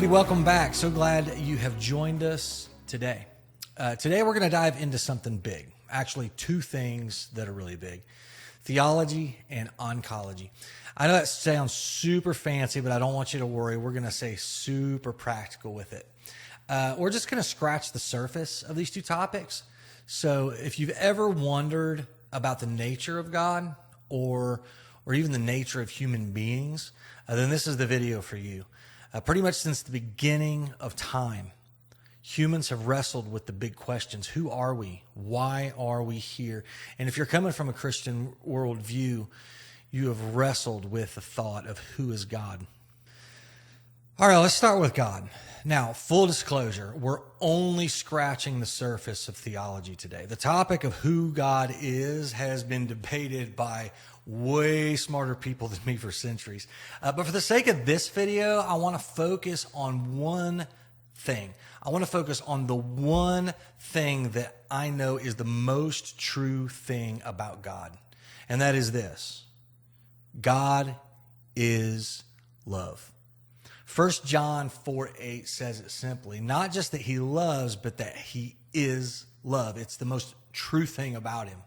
everybody. Welcome back. So glad you have joined us today. Today we're going to dive into something big. Actually, two things that are really big. Theology and oncology. I know that sounds super fancy, but I don't want you to worry. We're going to say super practical with it. We're just going to scratch the surface of these two topics. So if you've ever wondered about the nature of God or even the nature of human beings, then this is the video for you. Pretty much since the beginning of time, humans have wrestled with the big questions. Who are we? Why are we here? And if you're coming from a Christian worldview, you have wrestled with the thought of who is God. All right, let's start with God. Now, full disclosure, we're only scratching the surface of theology today. The topic of who God is has been debated by way smarter people than me for centuries. But for the sake of this video, I want to focus on one thing. I want to focus on the one thing that I know is the most true thing about God. And that is this: God is love. 1 John 4:8 says it simply, not just that he loves, but that he is love. It's the most true thing about him.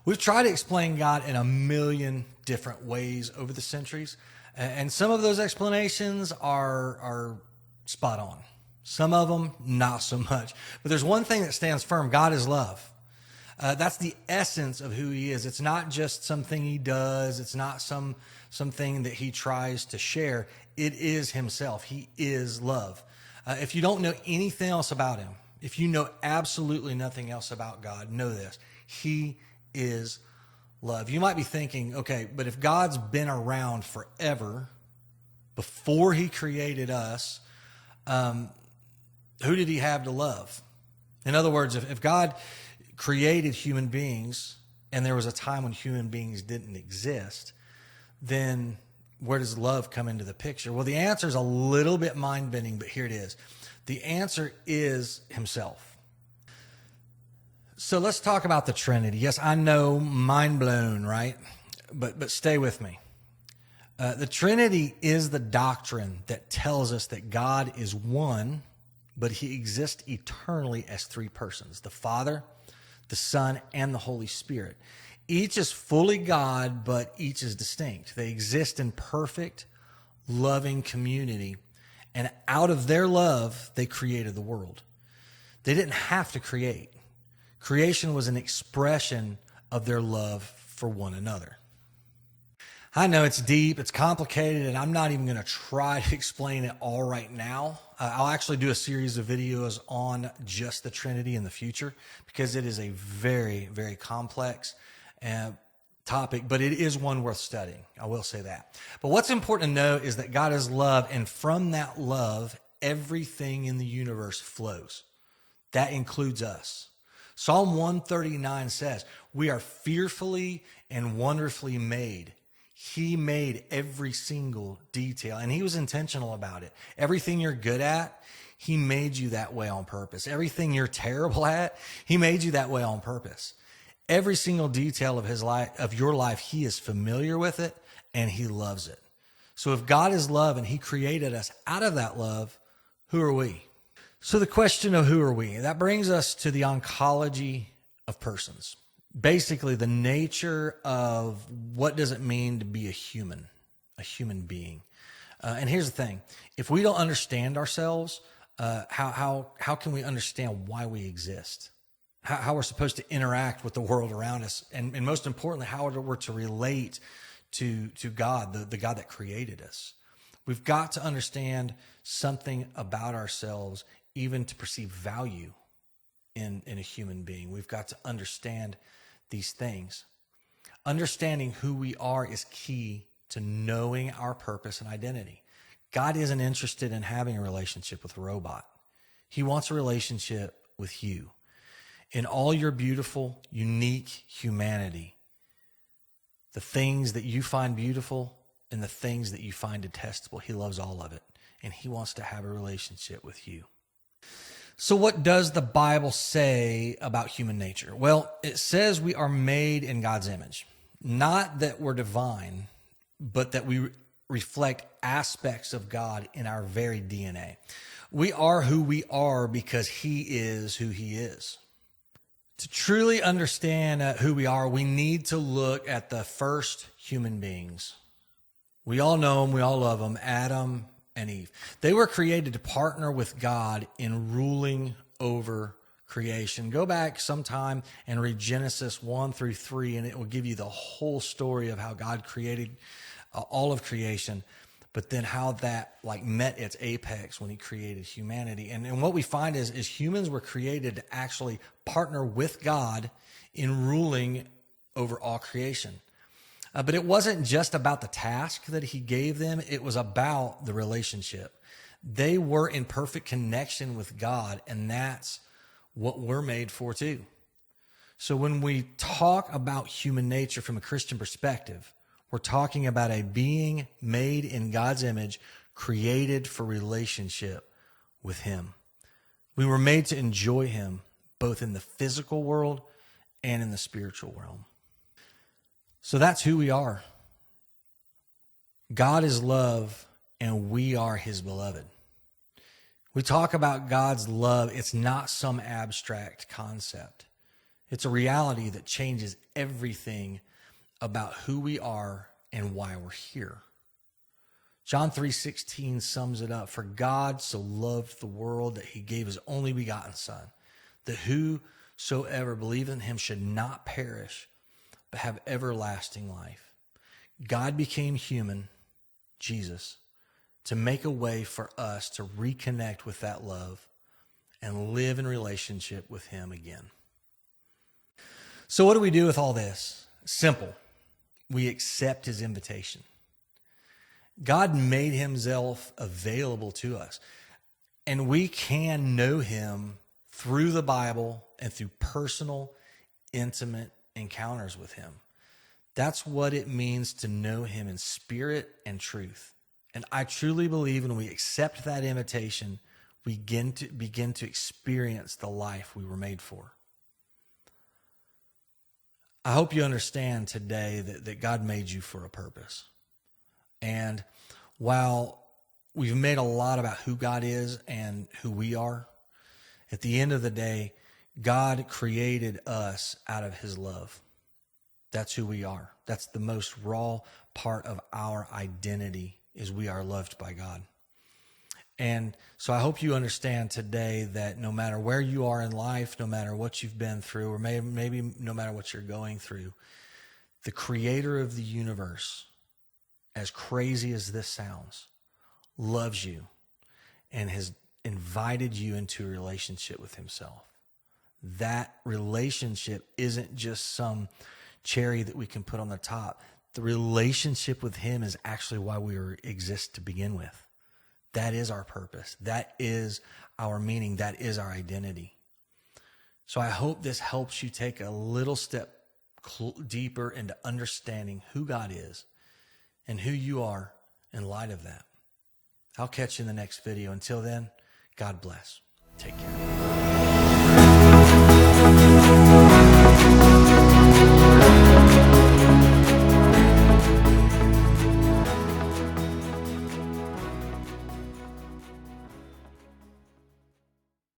We've tried to explain God in a million different ways over the centuries, and some of those explanations are spot on. Some of them, not so much. But there's one thing that stands firm: God is love. That's the essence of who he is. It's not just something he does. It's not something that he tries to share. It is himself. He is love. If you don't know anything else about him, if you know absolutely nothing else about God, know this: he is love. You might be thinking, okay, but if God's been around forever, before he created us, who did he have to love? In other words, if God created human beings and there was a time when human beings didn't exist, then where does love come into the picture? Well, the answer is a little bit mind-bending, but here it is. The answer is himself. So let's talk about the Trinity. Yes, I know, mind blown, right? But stay with me. The Trinity is the doctrine that tells us that God is one, but he exists eternally as three persons: the Father, the Son, and the Holy Spirit. Each is fully God, but each is distinct. They exist in perfect, loving community, and out of their love, they created the world. They didn't have to create. Creation was an expression of their love for one another. I know it's deep, it's complicated, and I'm not even going to try to explain it all right now. I'll actually do a series of videos on just the Trinity in the future, because it is a very, very complex topic, but it is one worth studying. I will say that. But what's important to know is that God is love, and from that love, everything in the universe flows. That includes us. Psalm 139 says, "We are fearfully and wonderfully made." He made every single detail, and he was intentional about it. Everything you're good at, he made you that way on purpose. Everything you're terrible at, he made you that way on purpose. Every single detail of his life, of your life, he is familiar with it, and he loves it. So if God is love and he created us out of that love, who are we? So the question of who are we, that brings us to the oncology of persons. Basically, the nature of what does it mean to be a human being. And here's the thing: if we don't understand ourselves, how can we understand why we exist? How we're supposed to interact with the world around us, and most importantly, how we're to relate to God, the God that created us. We've got to understand something about ourselves, even to perceive value in a human being. We've got to understand these things. Understanding who we are is key to knowing our purpose and identity. God isn't interested in having a relationship with a robot. He wants a relationship with you. In all your beautiful, unique humanity, the things that you find beautiful and the things that you find detestable, he loves all of it, and he wants to have a relationship with you. So what does the Bible say about human nature? Well, it says we are made in God's image. Not that we're divine, but that we reflect aspects of God in our very DNA. We are who we are because he is who he is. To truly understand who we are, we need to look at the first human beings. We all know them, we all love them, Adam and Eve. They were created to partner with God in ruling over creation. Go back sometime and read Genesis 1-3, and it will give you the whole story of how God created all of creation, but then how that met its apex when he created humanity. And what we find is humans were created to actually partner with God in ruling over all creation. But it wasn't just about the task that he gave them. It was about the relationship. They were in perfect connection with God, and that's what we're made for too. So when we talk about human nature from a Christian perspective, we're talking about a being made in God's image, created for relationship with him. We were made to enjoy him both in the physical world and in the spiritual realm. So that's who we are. God is love, and we are his beloved. We talk about God's love. It's not some abstract concept. It's a reality that changes everything about who we are and why we're here. John 3:16 sums it up. For God so loved the world that he gave his only begotten son, that whosoever believeth in him should not perish, but have everlasting life. God became human, Jesus, to make a way for us to reconnect with that love and live in relationship with him again. So what do we do with all this? Simple. We accept his invitation. God made himself available to us, and we can know him through the Bible and through personal, intimate encounters with him. That's what it means to know him in spirit and truth. And I truly believe when we accept that invitation, we begin to experience the life we were made for. I hope you understand today that God made you for a purpose. And while we've made a lot about who God is and who we are, at the end of the day, God created us out of his love. That's who we are. That's the most raw part of our identity, is we are loved by God. And so I hope you understand today that no matter where you are in life, no matter what you've been through, or maybe no matter what you're going through, the creator of the universe, as crazy as this sounds, loves you and has invited you into a relationship with himself. That relationship isn't just some cherry that we can put on the top. The relationship with him is actually why we exist to begin with. That is our purpose. That is our meaning. That is our identity. So I hope this helps you take a little step deeper into understanding who God is and who you are in light of that. I'll catch you in the next video. Until then, God bless. Take care.